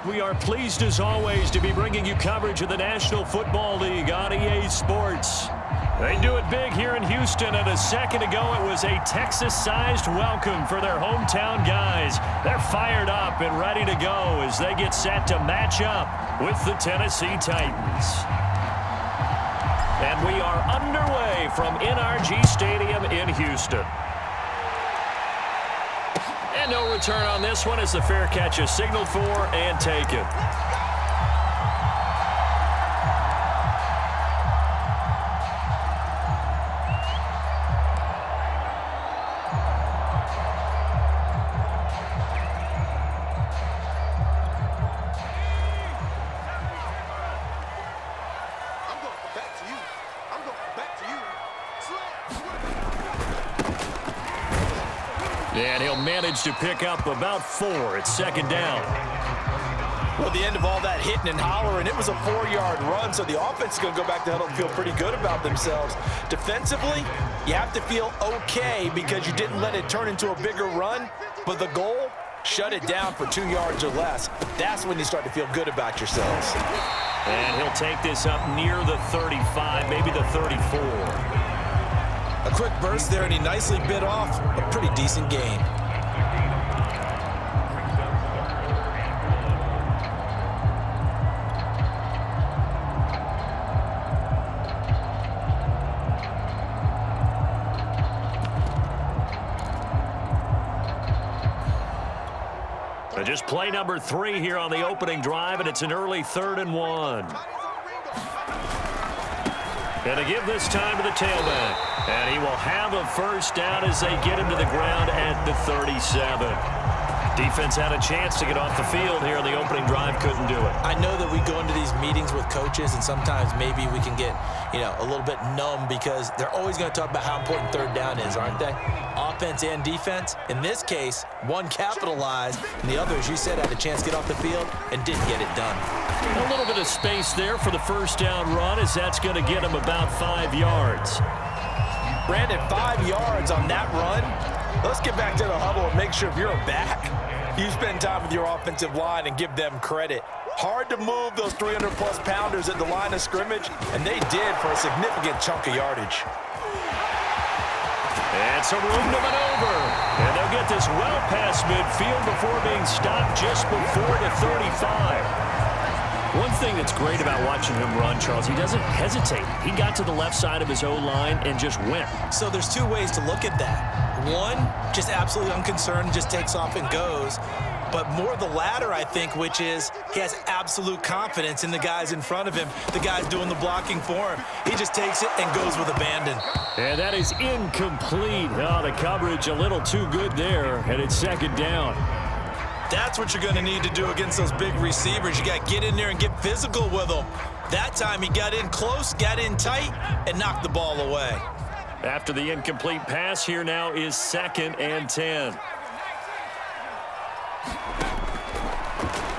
We are pleased as always to be bringing you coverage of the National Football League on EA Sports. They do it big here in Houston, and a second ago it was a Texas-sized welcome for their hometown guys. They're fired up and ready to go as they get set to match up with the Tennessee Titans. And we are underway from NRG Stadium in Houston. And no return on this one as the fair catch is signaled for and taken. And he'll manage to pick up about 4 at second down. Well, the end of all that hitting and hollering, it was a 4-yard run, so the offense is going to go back to huddle and feel pretty good about themselves. Defensively, you have to feel okay because you didn't let it turn into a bigger run, but the goal, shut it down for 2 yards or less. That's when you start to feel good about yourselves. And he'll take this up near the 35, maybe the 34. A quick burst there, and he nicely bit off a pretty decent gain. Just play number 3 here on the opening drive, and it's an early 3rd and 1. And to give this time to the tailback. And he will have a first down as they get him to the ground at the 37. Defense had a chance to get off the field here in the opening drive, couldn't do it. I know that we go into these meetings with coaches, and sometimes maybe we can get, a little bit numb because they're always going to talk about how important third down is, aren't they? Offense and defense. In this case, one capitalized, and the other, as you said, had a chance to get off the field and didn't get it done. A little bit of space there for the first down run as that's going to get him about 5 yards. Brandon, 5 yards on that run. Let's get back to the huddle and make sure if you're a back, you spend time with your offensive line and give them credit. Hard to move those 300-plus pounders at the line of scrimmage, and they did for a significant chunk of yardage. And some room to maneuver. And they'll get this well past midfield before being stopped just before the 35. One thing that's great about watching him run, Charles, he doesn't hesitate. He got to the left side of his O-line and just went. So there's 2 ways to look at that. One, just absolutely unconcerned, just takes off and goes. But more the latter, I think, which is he has absolute confidence in the guys in front of him, the guys doing the blocking for him. He just takes it and goes with abandon. And that is incomplete. Oh, the coverage a little too good there, and it's second down. That's what you're going to need to do against those big receivers. You got to get in there and get physical with them. That time he got in close, got in tight, and knocked the ball away. After the incomplete pass, here now is 2nd and 10.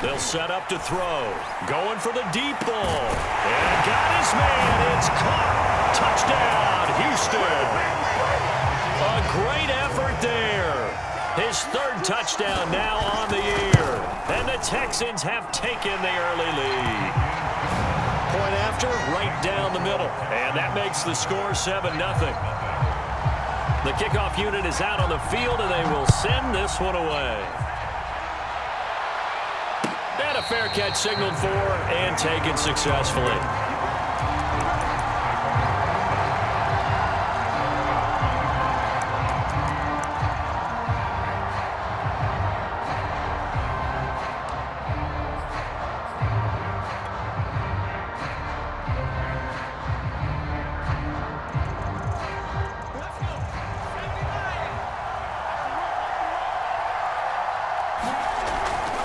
They'll set up to throw. Going for the deep ball. And got his man. It's caught. Touchdown, Houston. A great effort there. His 3rd touchdown now on the year. And the Texans have taken the early lead. Point after, right down the middle. And that makes the score 7-0. The kickoff unit is out on the field, and they will send this one away. And a fair catch signaled for and taken successfully.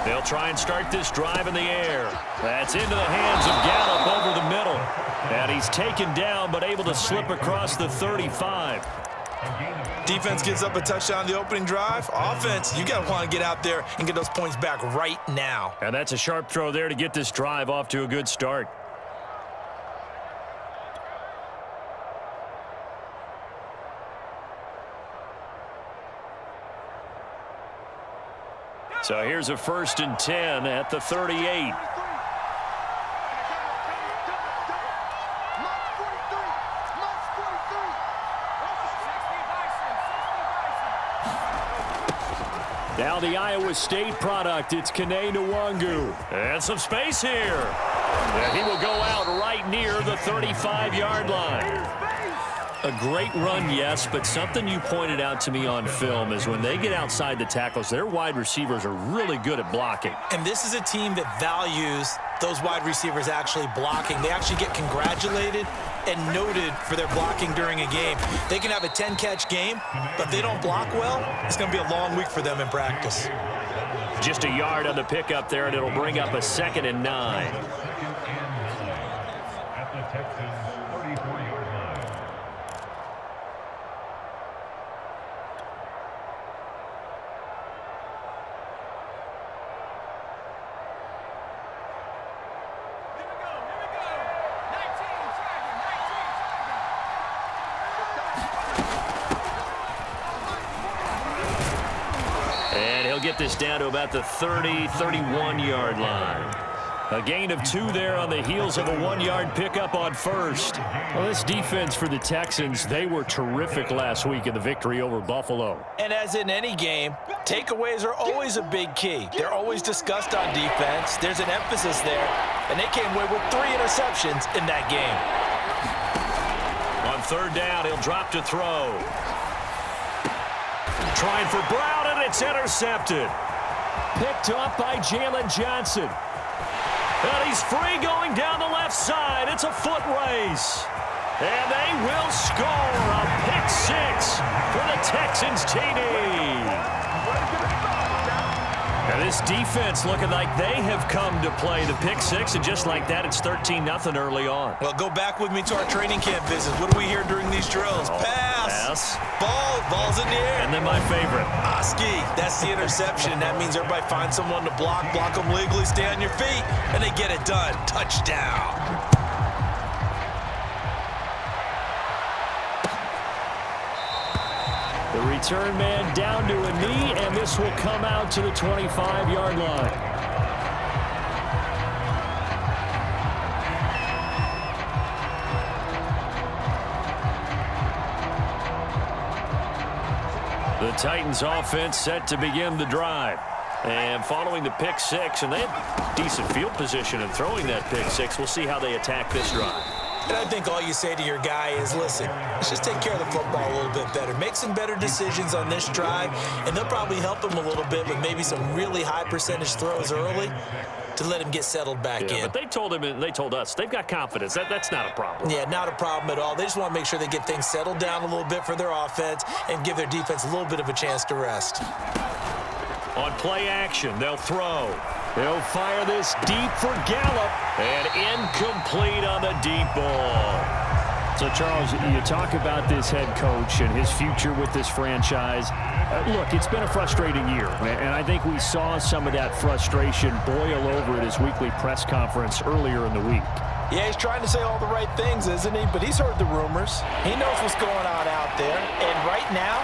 They'll try and start this drive in the air. That's into the hands of Gallup over the middle. And he's taken down but able to slip across the 35. Defense gives up a touchdown on the opening drive. Offense, you got to want to get out there and get those points back right now. And that's a sharp throw there to get this drive off to a good start. So here's a 1st and 10 at the 38. Now the Iowa State product, it's Kene Nwangu. And some space here. And he will go out right near the 35-yard line. A great run, yes, but something you pointed out to me on film is when they get outside the tackles, their wide receivers are really good at blocking. And this is a team that values those wide receivers actually blocking. They actually get congratulated and noted for their blocking during a game. They can have a 10-catch game, but if they don't block well, it's going to be a long week for them in practice. Just a yard on the pickup there, and it'll bring up a 2nd and 9. Get this down to about the 30, 31-yard line. A gain of 2 there on the heels of a 1-yard pickup on 1st. Well, this defense for the Texans, they were terrific last week in the victory over Buffalo. And as in any game, takeaways are always a big key. They're always discussed on defense. There's an emphasis there, and they came away with 3 interceptions in that game. On 3rd down, he'll drop to throw. Trying for Brown, and it's intercepted. Picked up by Jalen Johnson. And he's free going down the left side. It's a foot race. And they will score a pick 6 for the Texans TD. And this defense looking like they have come to play the pick 6, and just like that, it's 13-0 early on. Well, go back with me to our training camp visits. What do we hear during these drills? Pass. Ball's in the air. And then my favorite. Oski, that's the interception. That means everybody finds someone to block them legally, stay on your feet, and they get it done. Touchdown. The return man down to a knee, and this will come out to the 25-yard line. The Titans offense set to begin the drive. And following the pick 6, and they had decent field position in throwing that pick 6. We'll see how they attack this drive. And I think all you say to your guy is, listen, let's just take care of the football a little bit better. Make some better decisions on this drive, and they'll probably help him a little bit with maybe some really high percentage throws early to let him get settled back in. But they told him, and they told us, they've got confidence. That's not a problem. Yeah, not a problem at all. They just want to make sure they get things settled down a little bit for their offense and give their defense a little bit of a chance to rest. On play action, they'll throw. They'll fire this deep for Gallup, and incomplete on the deep ball. So, Charles, you talk about this head coach and his future with this franchise. Look, it's been a frustrating year, and I think we saw some of that frustration boil over at his weekly press conference earlier in the week. Yeah, he's trying to say all the right things, isn't he? But he's heard the rumors. He knows what's going on out there, and right now,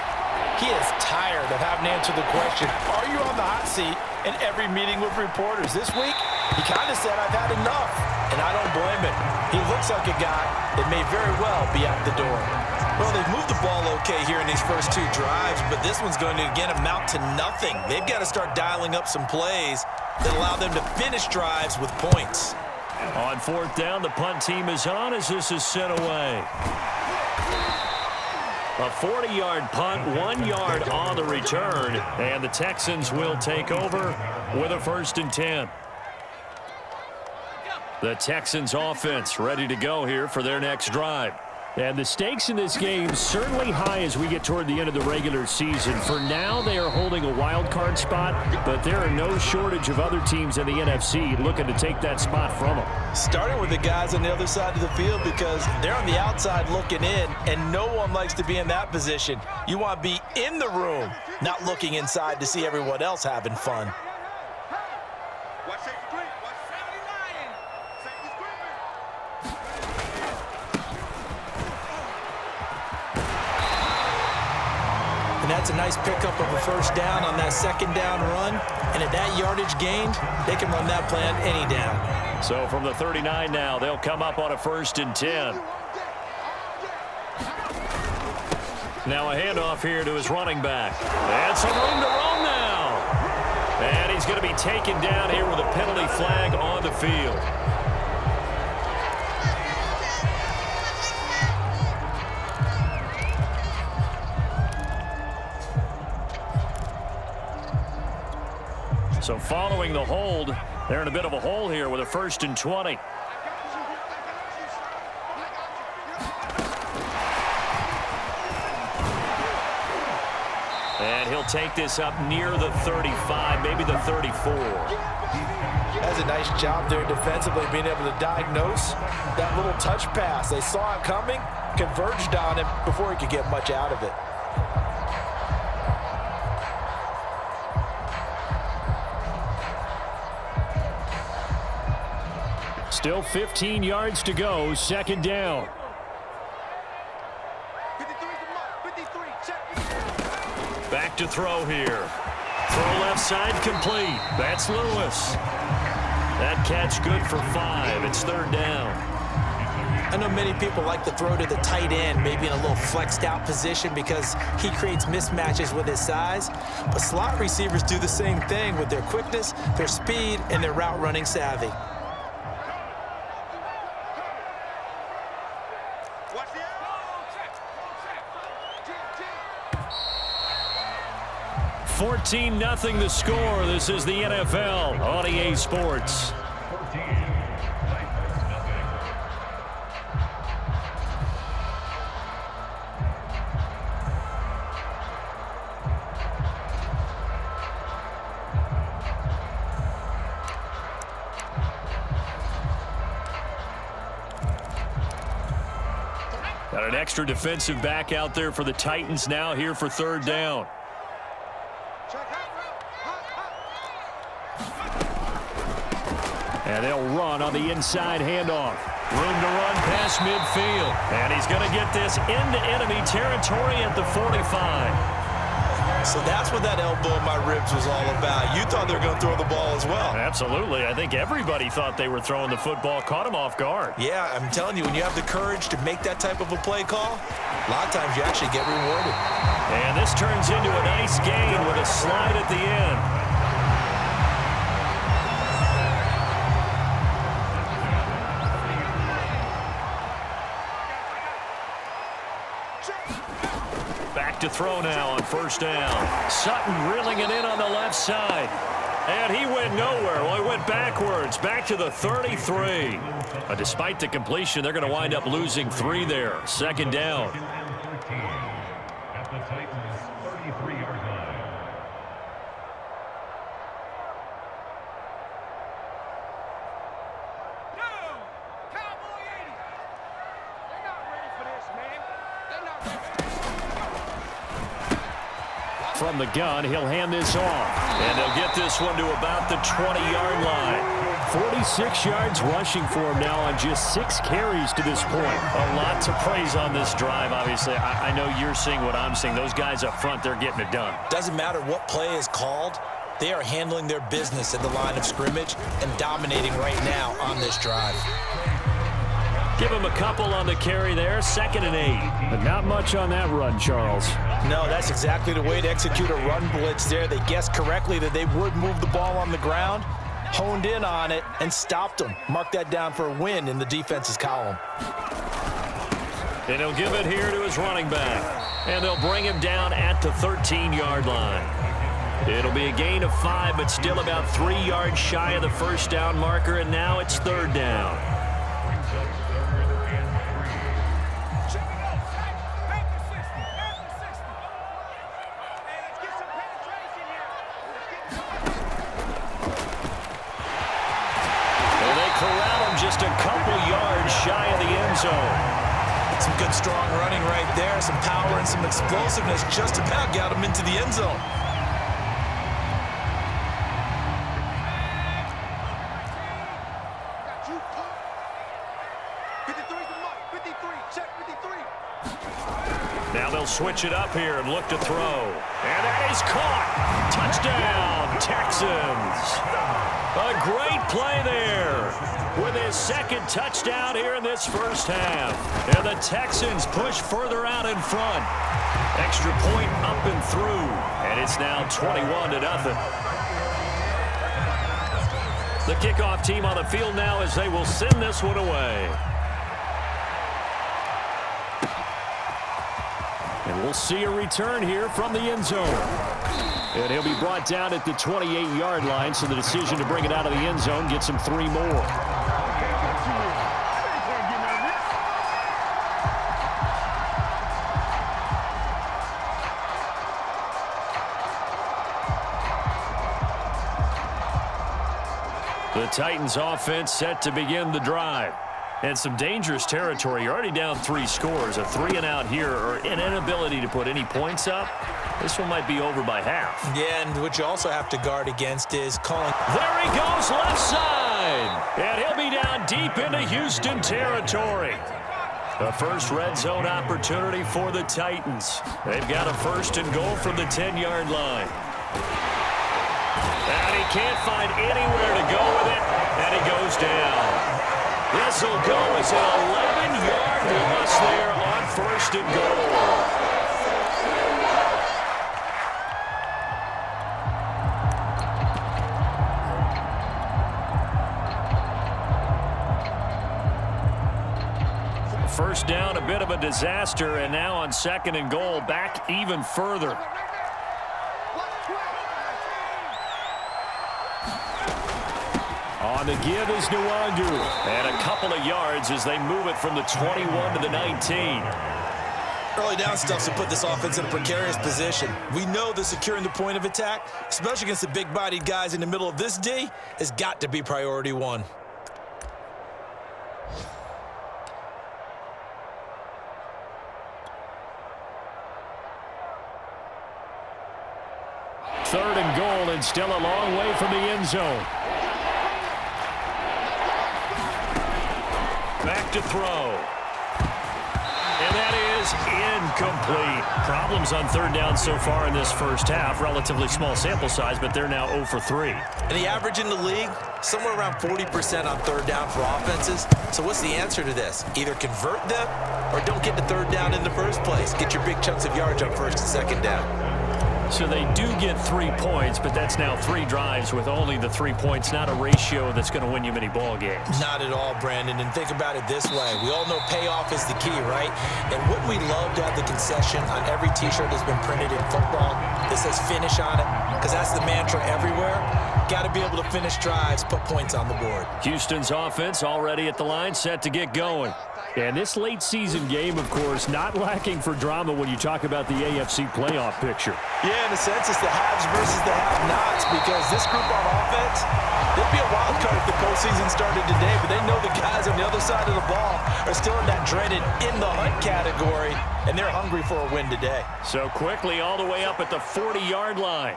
he is tired of having to answer the question, are you on the hot seat in every meeting with reporters? This week, he kind of said, I've had enough, and I don't blame him. He looks like a guy that may very well be out the door. Well, they've moved the ball okay here in these first 2 drives, but this one's going to, again, amount to nothing. They've got to start dialing up some plays that allow them to finish drives with points. On 4th down, the punt team is on as this is sent away. A 40-yard punt, 1 yard on the return, and the Texans will take over with a 1st and 10. The Texans offense ready to go here for their next drive. And the stakes in this game certainly high as we get toward the end of the regular season. For now, they are holding a wild card spot, but there are no shortage of other teams in the NFC looking to take that spot from them. Starting with the guys on the other side of the field because they're on the outside looking in, and no one likes to be in that position. You want to be in the room, not looking inside to see everyone else having fun. And that's a nice pickup of a first down on that second down run. And at that yardage gained, they can run that plan any down. So from the 39 now, they'll come up on a 1st and 10. Now a handoff here to his running back. And some room to roam now. And he's going to be taken down here with a penalty flag on the field. So following the hold, they're in a bit of a hole here with a 1st and 20. And he'll take this up near the 35, maybe the 34. Has a nice job there defensively, being able to diagnose that little touch pass. They saw it coming, converged on him before he could get much out of it. Still 15 yards to go, 2nd down. Back to throw here. Throw left side complete. That's Lewis. That catch good for 5. It's 3rd down. I know many people like to throw to the tight end, maybe in a little flexed out position because he creates mismatches with his size. But slot receivers do the same thing with their quickness, their speed, and their route running savvy. 14-0 the score. This is the NFL on EA Sports. Got an extra defensive back out there for the Titans now here for 3rd down. And they'll run on the inside handoff. Room to run past midfield. And he's going to get this into enemy territory at the 45. So that's what that elbow in my ribs was all about. You thought they were going to throw the ball as well. Absolutely. I think everybody thought they were throwing the football. Caught him off guard. Yeah, I'm telling you, when you have the courage to make that type of a play call, a lot of times you actually get rewarded. And this turns into a nice gain with a slide at the end. Back to throw now on 1st down. Sutton reeling it in on the left side. And he went nowhere. Well, he went backwards, back to the 33. But despite the completion, they're going to wind up losing 3 there. 2nd down. At the Titans' 33-yard line. From the gun, he'll hand this off. And they'll get this one to about the 20-yard line. 46 yards rushing for him now on just 6 carries to this point. A lot to praise on this drive, obviously. I know you're seeing what I'm seeing. Those guys up front, they're getting it done. Doesn't matter what play is called. They are handling their business at the line of scrimmage and dominating right now on this drive. Give him a couple on the carry there, 2nd and 8. But not much on that run, Charles. No, that's exactly the way to execute a run blitz there. They guessed correctly that they would move the ball on the ground, honed in on it, and stopped them. Mark that down for a win in the defense's column. And he'll give it here to his running back. And they'll bring him down at the 13-yard line. It'll be a gain of 5, but still about 3 yards shy of the 1st down marker, and now it's 3rd down. Just a couple yards shy of the end zone. Some good strong running right there, some power and some explosiveness just about got him into the end zone. switch it up here and look to throw. And that is caught. Touchdown, Texans. A great play there with his second touchdown here in this first half. And the Texans push further out in front. Extra point up and through. And it's now 21-0. The kickoff team on the field now as they will send this one away. And we'll see a return here from the end zone. And he'll be brought down at the 28-yard line, so the decision to bring it out of the end zone gets him 3 more. The Titans offense set to begin the drive. And some dangerous territory. You're already down 3 scores. A 3-and-out here or an inability to put any points up. This one might be over by half. Yeah, and what you also have to guard against is calling. There he goes, left side. And he'll be down deep into Houston territory. The first red zone opportunity for the Titans. They've got a 1st and goal from the 10-yard line. And he can't find anywhere to go with it. And he goes down. This will go as an 11-yard loss there on 1st and goal. First down, a bit of a disaster, and now on 2nd and goal, back even further. On the give is Nwangu. And a couple of yards as they move it from the 21 to the 19. Early down stuffs will put this offense in a precarious position. We know that securing the point of attack, especially against the big-bodied guys in the middle of this D, has got to be priority 1. Third and goal, and still a long way from the end zone. Back to throw. And that is incomplete. Problems on 3rd down so far in this first half. Relatively small sample size, but they're now 0 for 3. And the average in the league, somewhere around 40% on 3rd down for offenses. So what's the answer to this? Either convert them or don't get to 3rd down in the first place. Get your big chunks of yards on 1st and 2nd down. So they do get 3 points, but that's now 3 drives with only the 3 points. Not a ratio that's going to win you many ball games. Not at all, Brandon. And think about it this way. We all know payoff is the key, right? And wouldn't we love to have the concession on every T-shirt that's been printed in football that says finish on it? Because that's the mantra everywhere. Got to be able to finish drives, put points on the board. Houston's offense already at the line, set to get going. And this late season game, of course, not lacking for drama when you talk about the AFC playoff picture. Yeah, in a sense, it's the haves versus the have-nots, because this group on offense, they'd be a wild card if the postseason started today, but they know the guys on the other side of the ball are still in that dreaded in-the-hunt category, and they're hungry for a win today. So quickly all the way up at the 40-yard line.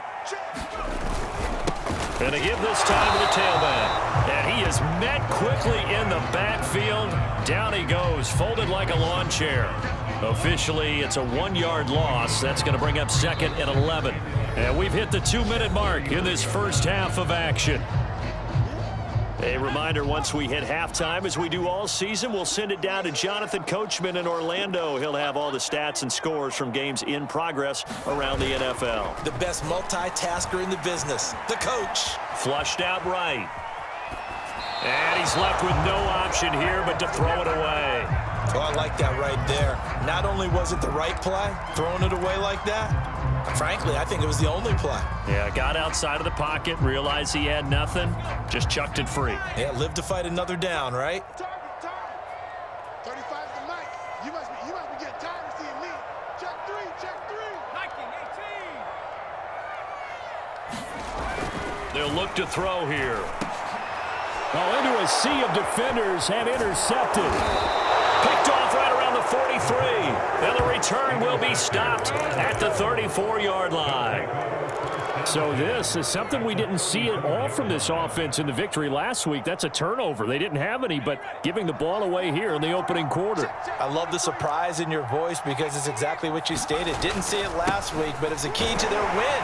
And they give this time to the tailback. And he is met quickly in the backfield. Down he goes, folded like a lawn chair. Officially, it's a 1-yard loss. That's going to bring up 2nd and 11. And we've hit the 2-minute mark in this first half of action. A reminder, once we hit halftime, as we do all season, we'll send it down to Jonathan Coachman in Orlando. He'll have all the stats and scores from games in progress around the NFL. The best multitasker in the business, the coach. Flushed out right. And he's left with no option here but to throw it away. Oh, I like that right there. Not only was it the right play, throwing it away like that, frankly, I think it was the only play. Yeah, got outside of the pocket, realized he had nothing, just chucked it free. Yeah, live to fight another down, right? 35 to Mike. You must be getting tired of seeing me. Check 3, check 3. Nike 18. They'll look to throw here. Oh, into a sea of defenders and intercepted. Picked off right around the 43. And the return will be stopped at the 34-yard line. So this is something we didn't see at all from this offense in the victory last week. That's a turnover. They didn't have any, but giving the ball away here in the opening quarter. I love the surprise in your voice because it's exactly what you stated. Didn't see it last week, but it's a key to their win.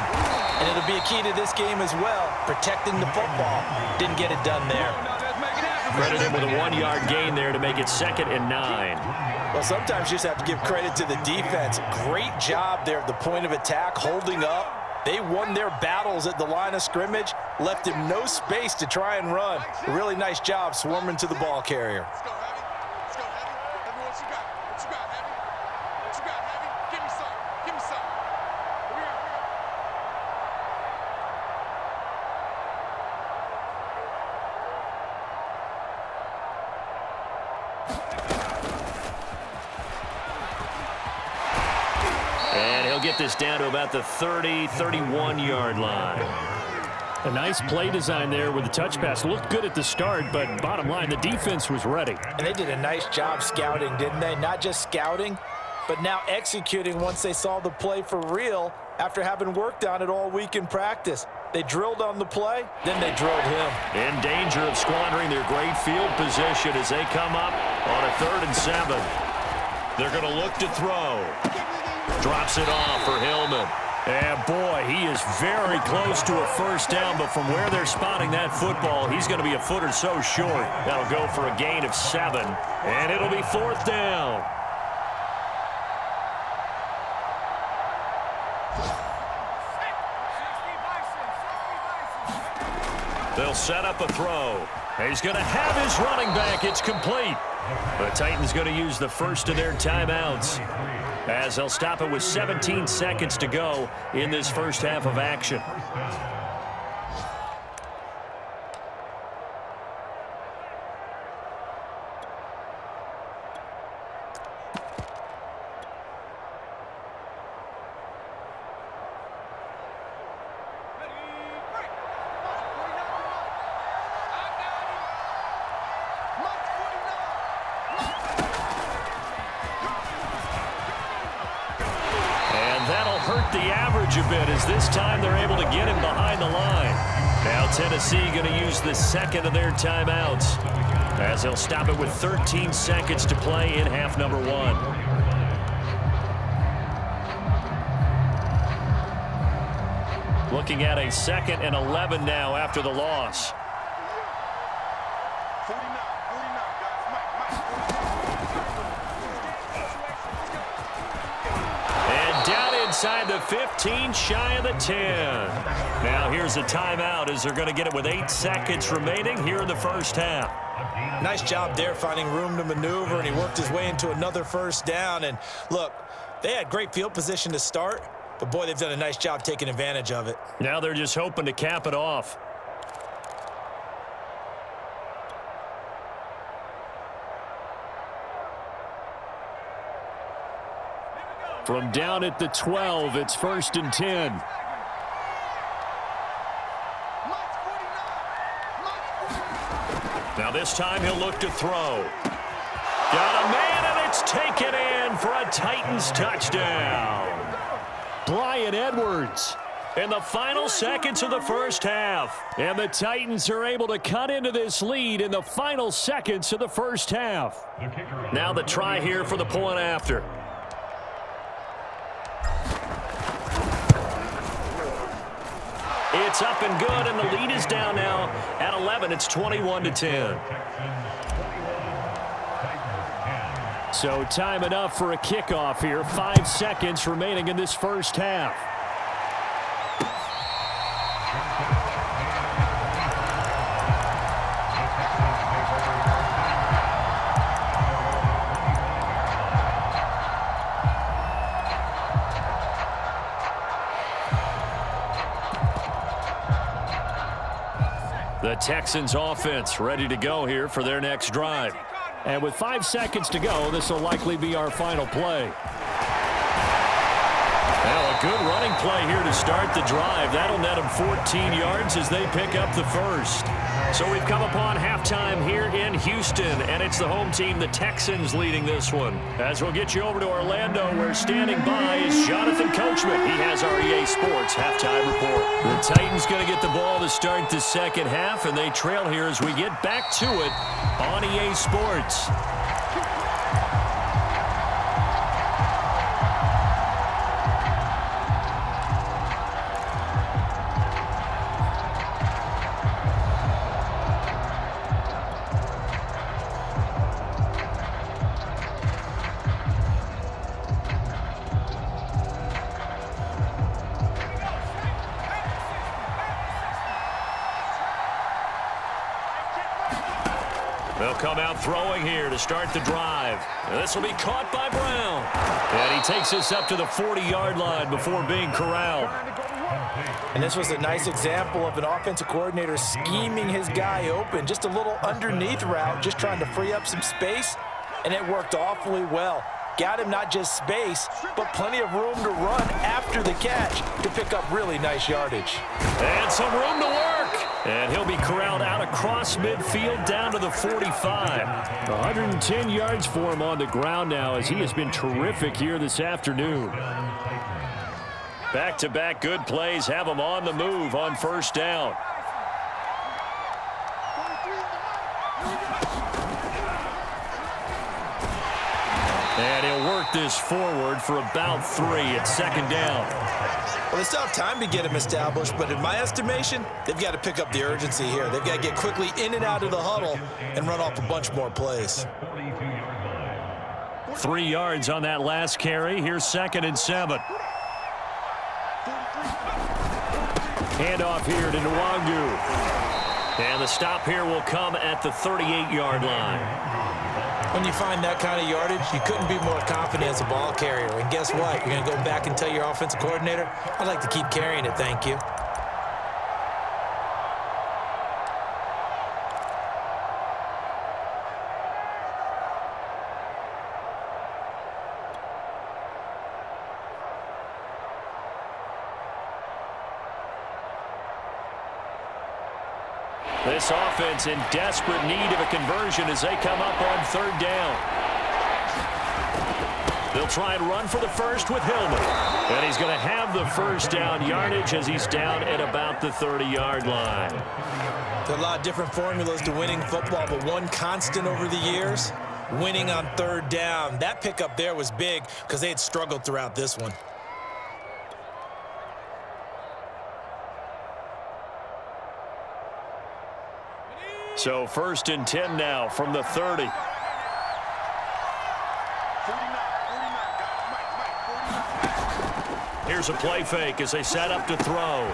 And it'll be a key to this game as well, protecting the football. Didn't get it done there. Credit him with a 1-yard gain there to make it 2nd and 9. Well, sometimes you just have to give credit to the defense. Great job there at the point of attack, holding up. They won their battles at the line of scrimmage, left him no space to try and run. A really nice job swarming to the ball carrier. Let's go, Heavy. Let's go, Heavy. Heavy, what you got? What you got, Heavy? What you got, Heavy? Give me some. Give me some. Here we go. And he'll get this down to about the 30, 31-yard line. A nice play design there with the touch pass. Looked good at the start, but bottom line, the defense was ready. And they did a nice job scouting, didn't they? Not just scouting, but now executing once they saw the play for real after having worked on it all week in practice. They drilled on the play, then they drilled him. In danger of squandering their great field position as they come up on a 3rd and 7. They're going to look to throw. Drops it off for Hillman. And boy, he is very close to a first down, but from where they're spotting that football, he's going to be a foot or so short. That'll go for a gain of 7, and it'll be 4th down. They'll set up a throw. He's going to have his running back. It's complete. The Titans going to use the first of their timeouts, as they'll stop it with 17 seconds to go in this first half of action. Hurt the average a bit as this time they're able to get him behind the line. Now Tennessee going to use the second of their timeouts, as they'll stop it with 13 seconds to play in half number 1. Looking at a 2nd and 11 now after the loss. 49, guys. Mike. And down inside the 15, shy of the 10. Now here's a timeout as they're going to get it with 8 seconds remaining here in the first half. Nice job there finding room to maneuver, and he worked his way into another first down. And look, they had great field position to start, but boy, they've done a nice job taking advantage of it. Now they're just hoping to cap it off. From down at the 12, it's 1st and 10. Now this time he'll look to throw. Got a man, and it's taken in for a Titans touchdown. Bryan Edwards in the final seconds of the first half. And the Titans are able to cut into this lead in the final seconds of the first half. Now the try here for the point after. It's up and good, and the lead is down now at 11. It's 21-10. So time enough for a kickoff here. 5 seconds remaining in this first half. The Texans offense ready to go here for their next drive. And with 5 seconds to go, this will likely be our final play. Well, a good running play here to start the drive. That'll net them 14 yards as they pick up the first. So we've come upon halftime here in Houston, and it's the home team, the Texans, leading this one. As we'll get you over to Orlando, where standing by is Jonathan Coachman. He has our EA Sports halftime report. The Titans going to get the ball to start the second half, and they trail here as we get back to it on EA Sports. They'll come out throwing here to start the drive. This will be caught by Brown. And he takes this up to the 40-yard line before being corralled. And this was a nice example of an offensive coordinator scheming his guy open. Just a little underneath route, just trying to free up some space, and it worked awfully well. Got him not just space, but plenty of room to run after the catch to pick up really nice yardage. And some room to work. And he'll be corralled out across midfield down to the 45. 110 yards for him on the ground now as he has been terrific here this afternoon. Back-to-back good plays have him on the move on first down. And he'll work this forward for about 3 at second down. Well, they still have time to get him established, but in my estimation, they've got to pick up the urgency here. They've got to get quickly in and out of the huddle and run off a bunch more plays. 3 yards on that last carry. Here's 2nd and 7. Handoff here to Nwangu. And the stop here will come at the 38-yard line. When you find that kind of yardage, you couldn't be more confident as a ball carrier. And guess what? You're going to go back and tell your offensive coordinator, I'd like to keep carrying it, thank you. This offense in desperate need of a conversion as they come up on 3rd down. They'll try and run for the first with Hillman. And he's going to have the first down yardage as he's down at about the 30-yard line. There are a lot of different formulas to winning football, but one constant over the years, winning on 3rd down. That pickup there was big because they had struggled throughout this one. So 1st and 10 now from the 30. Here's a play fake as they set up to throw.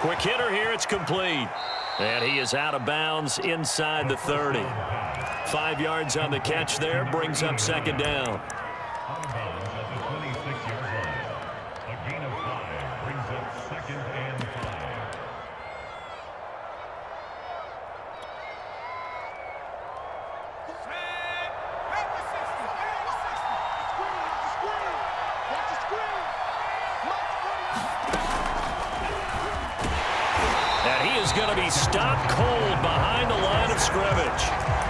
Quick hitter here, it's complete. And he is out of bounds inside the 30. 5 yards on the catch there, brings up 2nd down. Going to be stopped cold behind the line of scrimmage.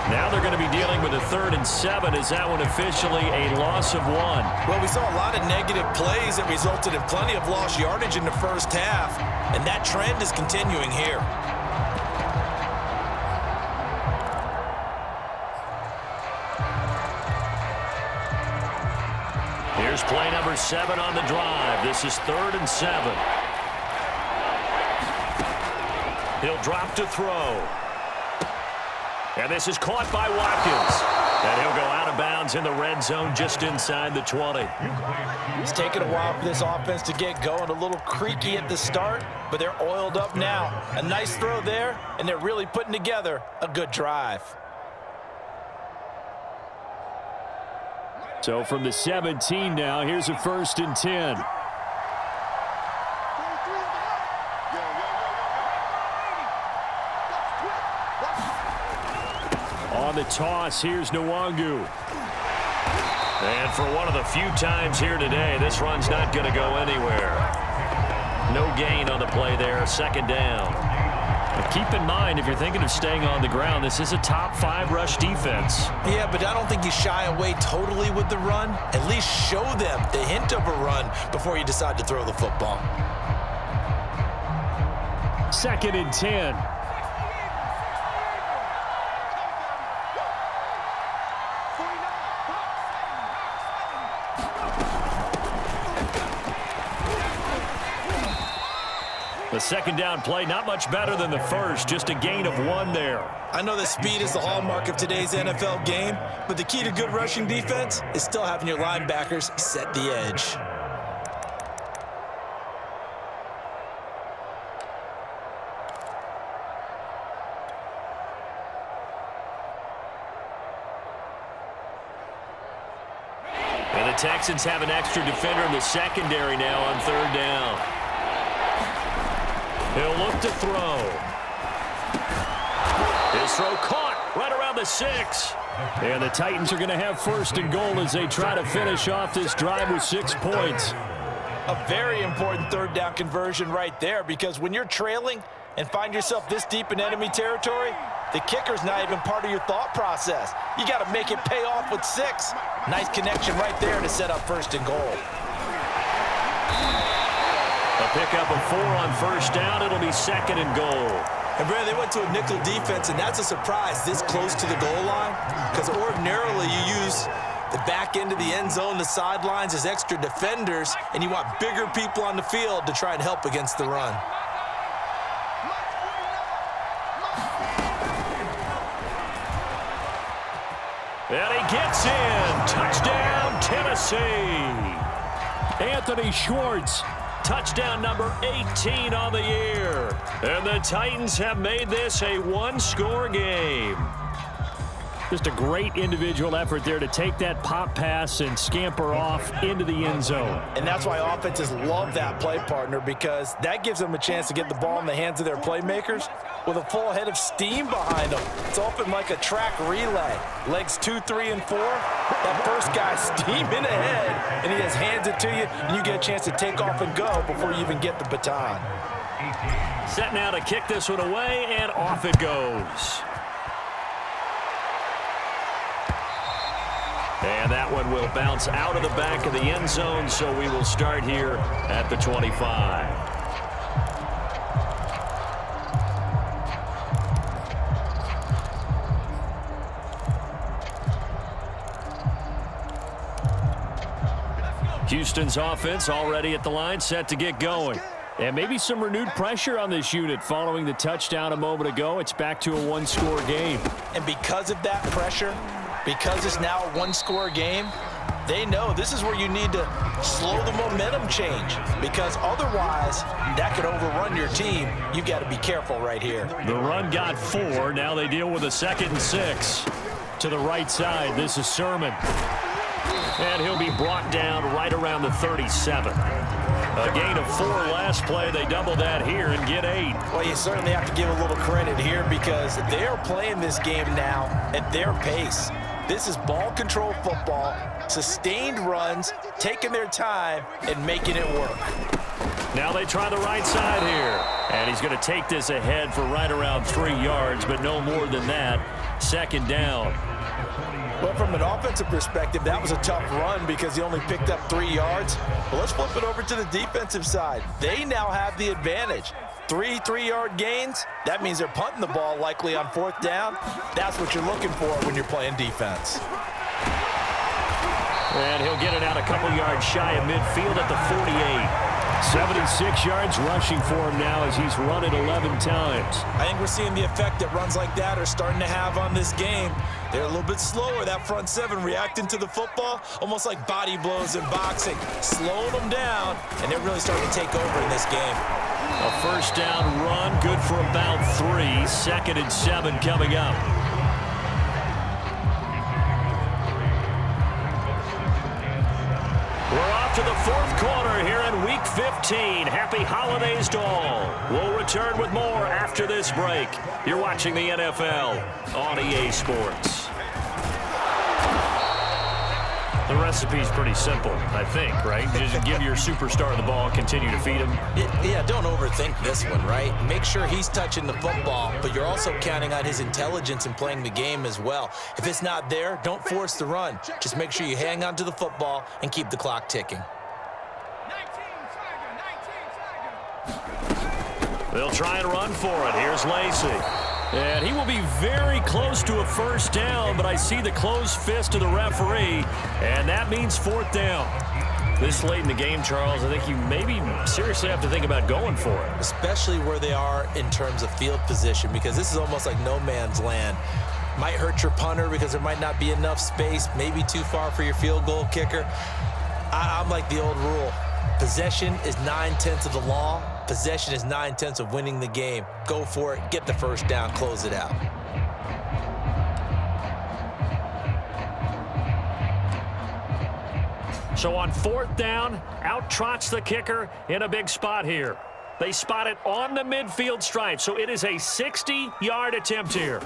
Now they're going to be dealing with a 3rd and 7. Is that one officially a loss of 1? Well, we saw a lot of negative plays that resulted in plenty of lost yardage in the first half, and that trend is continuing here. Here's play number 7 on the drive. This is 3rd and 7. He'll drop to throw. And this is caught by Watkins. And he'll go out of bounds in the red zone just inside the 20. It's taken a while for this offense to get going. A little creaky at the start, but they're oiled up now. A nice throw there, and they're really putting together a good drive. So from the 17 now, here's a 1st and 10. On the toss, here's Nwangu. And for one of the few times here today, this run's not going to go anywhere. No gain on the play there, 2nd down. But keep in mind, if you're thinking of staying on the ground, this is a top 5 rush defense. Yeah, but I don't think you shy away totally with the run. At least show them the hint of a run before you decide to throw the football. 2nd and 10. The second down play, not much better than the first, just a gain of 1 there. I know that speed is the hallmark of today's NFL game, but the key to good rushing defense is still having your linebackers set the edge. And the Texans have an extra defender in the secondary now on 3rd down. He'll look to throw. His throw caught right around the 6. And the Titans are going to have 1st and goal as they try to finish off this drive with 6 points. A very important 3rd down conversion right there, because when you're trailing and find yourself this deep in enemy territory, the kicker's not even part of your thought process. You got to make it pay off with 6. Nice connection right there to set up 1st and goal. A pickup of 4 on 1st down. It'll be 2nd and goal. And, Brad, they went to a nickel defense, and that's a surprise this close to the goal line, because ordinarily you use the back end of the end zone, the sidelines as extra defenders, and you want bigger people on the field to try and help against the run. And he gets in. Touchdown, Tennessee. Anthony Schwartz. Touchdown number 18 on the year. And the Titans have made this a 1-score game. Just a great individual effort there to take that pop pass and scamper off into the end zone. And that's why offenses love that play partner, because that gives them a chance to get the ball in the hands of their playmakers with a full head of steam behind them. It's often like a track relay. Legs 2, 3, and 4. That first guy steaming ahead, and he just hands it to you, and you get a chance to take off and go before you even get the baton. Set now to kick this one away, and off it goes. And that one will bounce out of the back of the end zone, so we will start here at the 25. Houston's offense already at the line, set to get going. And maybe some renewed pressure on this unit following the touchdown a moment ago. It's back to a 1-score game. And because of that pressure, because it's now a 1-score game, they know this is where you need to slow the momentum change, because otherwise that could overrun your team. You've got to be careful right here. The run got 4. Now they deal with a 2nd and 6. To the right side, this is Sermon. And he'll be brought down right around the 37. A gain of 4 last play. They double that here and get 8. Well, you certainly have to give a little credit here, because they are playing this game now at their pace. This is ball control football, sustained runs, taking their time and making it work. Now they try the right side here. And he's going to take this ahead for right around 3 yards, but no more than that. 2nd down. Well, from an offensive perspective, that was a tough run because he only picked up 3 yards. But let's flip it over to the defensive side. They now have the advantage. 3 3-yard gains, that means they're punting the ball likely on 4th down. That's what you're looking for when you're playing defense. And he'll get it out a couple yards shy of midfield at the 48. 76 yards rushing for him now as he's run it 11 times. I think we're seeing the effect that runs like that are starting to have on this game. They're a little bit slower, that front 7, reacting to the football, almost like body blows in boxing, slowing them down, and they're really starting to take over in this game. A 1st down run, good for about 3. 2nd and 7 coming up. We're off to the 4th quarter here in Week 15. Happy holidays to all. We'll return with more after this break. You're watching the NFL on EA Sports. The recipe's pretty simple, I think, right? Just give your superstar the ball, continue to feed him. Yeah, don't overthink this one, right? Make sure he's touching the football, but you're also counting on his intelligence in playing the game as well. If it's not there, don't force the run. Just make sure you hang on to the football and keep the clock ticking. They'll try and run for it. Here's Lacey. And he will be very close to a first down, but I see the closed fist of the referee, and that means fourth down. This late in the game, Charles, I think you maybe seriously have to think about going for it. Especially where they are in terms of field position, because this is almost like no man's land. Might hurt your punter because there might not be enough space, maybe too far for your field goal kicker. I'm like the old rule. Possession is 9/10 of the law. Possession is 9/10 of winning the game. Go for it, get the first down, close it out. So on fourth down, out trots the kicker in a big spot here. They spot it on the midfield stripe, so it is a 60-yard attempt here.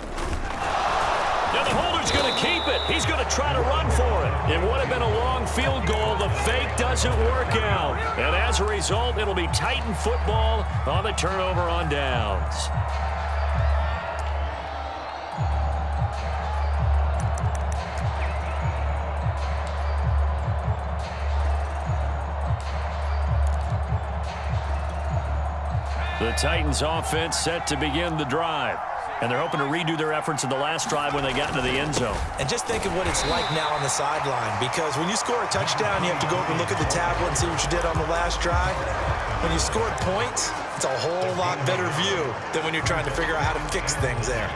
Now the holder's going to keep it. He's going to try to run for it. It would have been a long field goal. The fake doesn't work out. And as a result, it'll be Titan football on the turnover on downs. The Titans offense set to begin the drive. And they're hoping to redo their efforts in the last drive when they got into the end zone. And just think of what it's like now on the sideline, because when you score a touchdown, you have to go up and look at the tablet and see what you did on the last drive. When you scored points, it's a whole lot better view than when you're trying to figure out how to fix things there.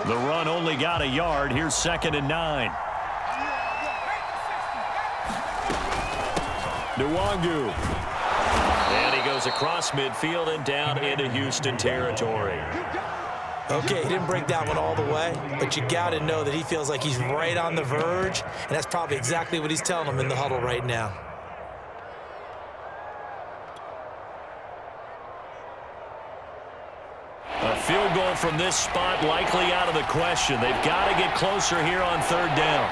The run only got a yard. Here's 2nd and 9. Nwangu. And he goes across midfield and down into Houston territory. Okay, he didn't break that one all the way, but you got to know that he feels like he's right on the verge, and that's probably exactly what he's telling them in the huddle right now. A field goal from this spot likely out of the question. They've got to get closer here on third down.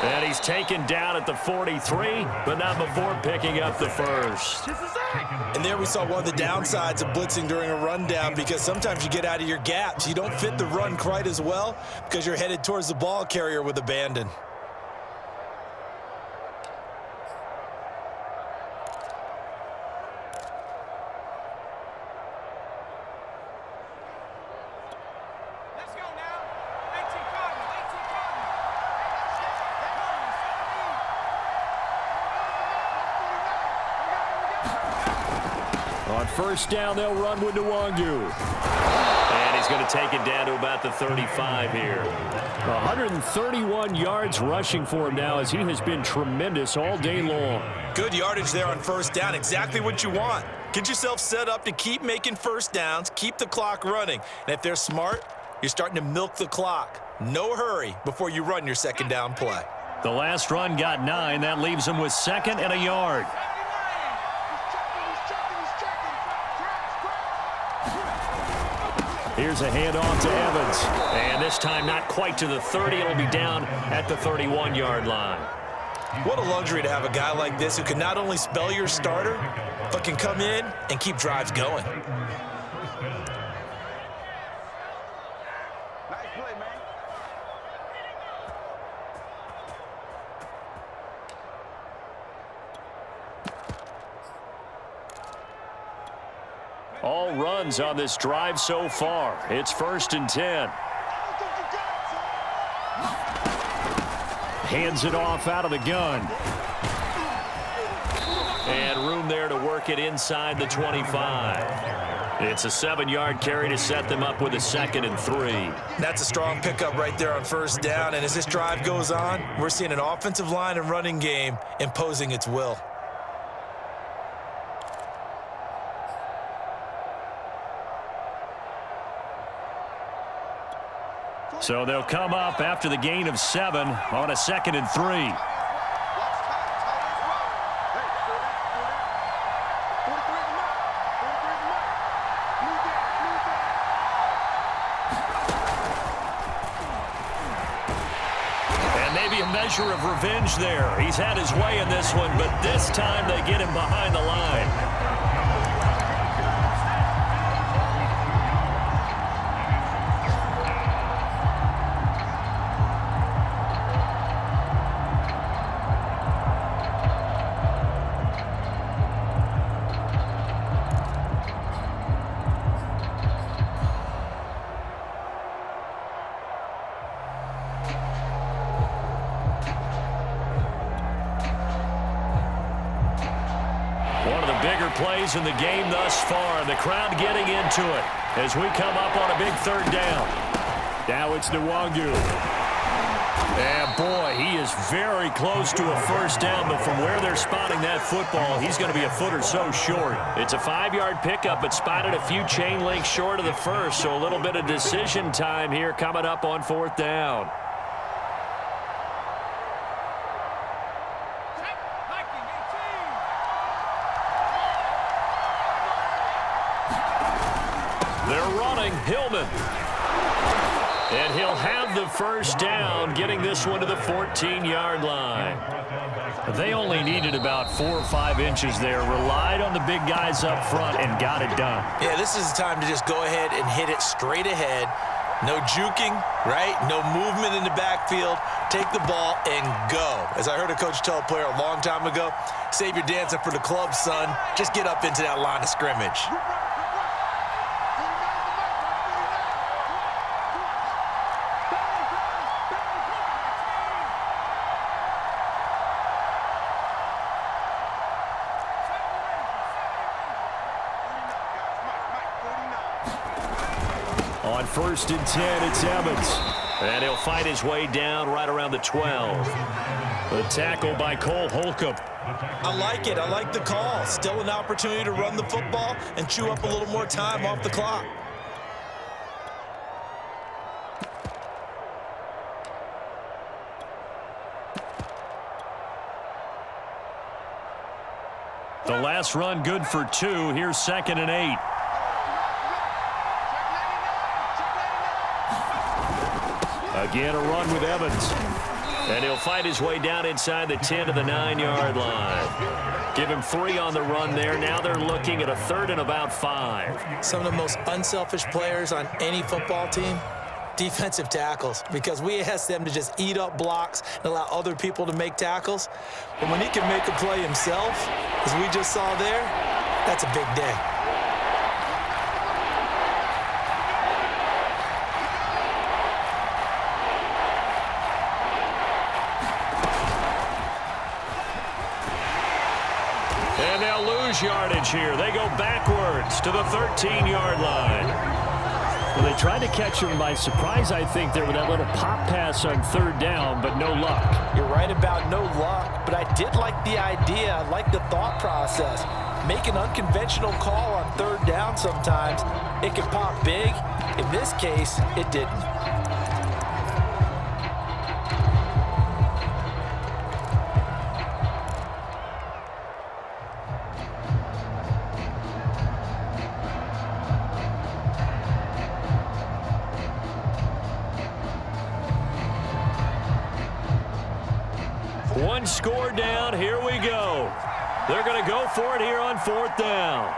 And he's taken down at the 43, but not before picking up the first. And there we saw one of the downsides of blitzing during a rundown, because sometimes you get out of your gaps. You don't fit the run quite as well because you're headed towards the ball carrier with abandon. On first down, they'll run with Nwangu. And he's going to take it down to about the 35 here. 131 yards rushing for him now, as he has been tremendous all day long. Good yardage there on first down. Exactly what you want. Get yourself set up to keep making first downs, keep the clock running. And if they're smart, you're starting to milk the clock. No hurry before you run your second down play. The last run got 9. That leaves him with 2nd and a yard. Here's a handoff to Evans. And this time not quite to the 30. It'll be down at the 31-yard line. What a luxury to have a guy like this who can not only spell your starter, but can come in and keep drives going. All runs on this drive so far. It's 1st and 10. Hands it off out of the gun. And room there to work it inside the 25. It's a 7-yard carry to set them up with a 2nd and 3. That's a strong pickup right there on first down. And as this drive goes on, we're seeing an offensive line and running game imposing its will. So they'll come up after the gain of 7 on a 2nd and 3. And maybe a measure of revenge there. He's had his way in this one, but this time they get him behind the line. bigger plays in the game thus far. The crowd getting into it as we come up on a big third down. Now it's Nwangu. And boy, he is very close to a first down, but from where they're spotting that football, he's going to be a foot or so short. It's a 5-yard pickup, but spotted a few chain links short of the first, so a little bit of decision time here coming up on fourth down. They're running. Hillman. And he'll have the first down, getting this one to the 14-yard line. They only needed about 4 or 5 inches there, relied on the big guys up front, and got it done. Yeah, this is the time to just go ahead and hit it straight ahead. No juking, right? No movement in the backfield. Take the ball and go. As I heard a coach tell a player a long time ago, save your dancing for the club, son. Just get up into that line of scrimmage. On 1st and 10, it's Evans. And he'll fight his way down right around the 12. The tackle by Cole Holcomb. I like it. I like the call. Still an opportunity to run the football and chew up a little more time off the clock. The last run good for 2. Here's 2nd and 8. Again, a run with Evans. And he'll fight his way down inside the 10 to the 9-yard line. Give him 3 on the run there. Now they're looking at a 3rd and about 5. Some of the most unselfish players on any football team, defensive tackles, because we ask them to just eat up blocks and allow other people to make tackles. But when he can make a play himself, as we just saw there, that's a big day. And they'll lose yardage here. They go backwards to the 13-yard line. Well, they tried to catch him by surprise, I think, there with that little pop pass on 3rd down, but no luck. You're right about no luck, but I did like the idea. I like the thought process. Make an unconventional call on 3rd down sometimes. It can pop big. In this case, it didn't. One score down. Here we go. They're going to go for it here on 4th down.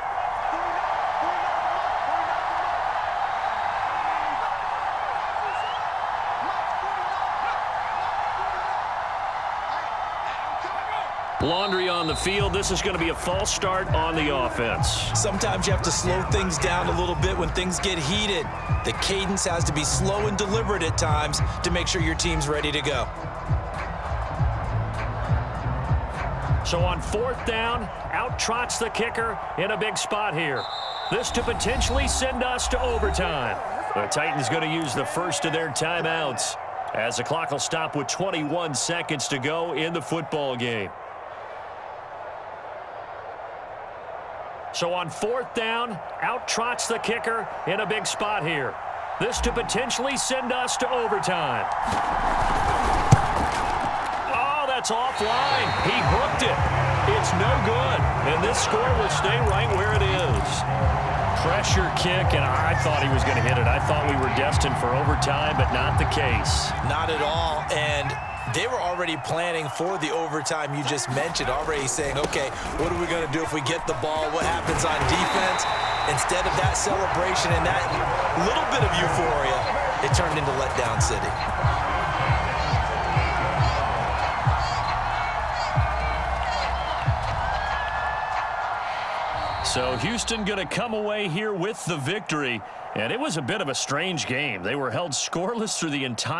Laundry on the field. This is going to be a false start on the offense. Sometimes you have to slow things down a little bit when things get heated. The cadence has to be slow and deliberate at times to make sure your team's ready to go. So on 4th down, out trots the kicker in a big spot here. This to potentially send us to overtime. The Titans going to use the first of their timeouts as the clock will stop with 21 seconds to go in the football game. So on 4th down, out trots the kicker in a big spot here. This to potentially send us to overtime. That's offline. He hooked it. It's no good. And this score will stay right where it is. Pressure kick, and I thought he was going to hit it. I thought we were destined for overtime, but not the case. Not at all. And they were already planning for the overtime you just mentioned, already saying, okay, what are we going to do if we get the ball? What happens on defense? Instead of that celebration and that little bit of euphoria, it turned into letdown city. So Houston going to come away here with the victory, and it was a bit of a strange game. They were held scoreless through the entire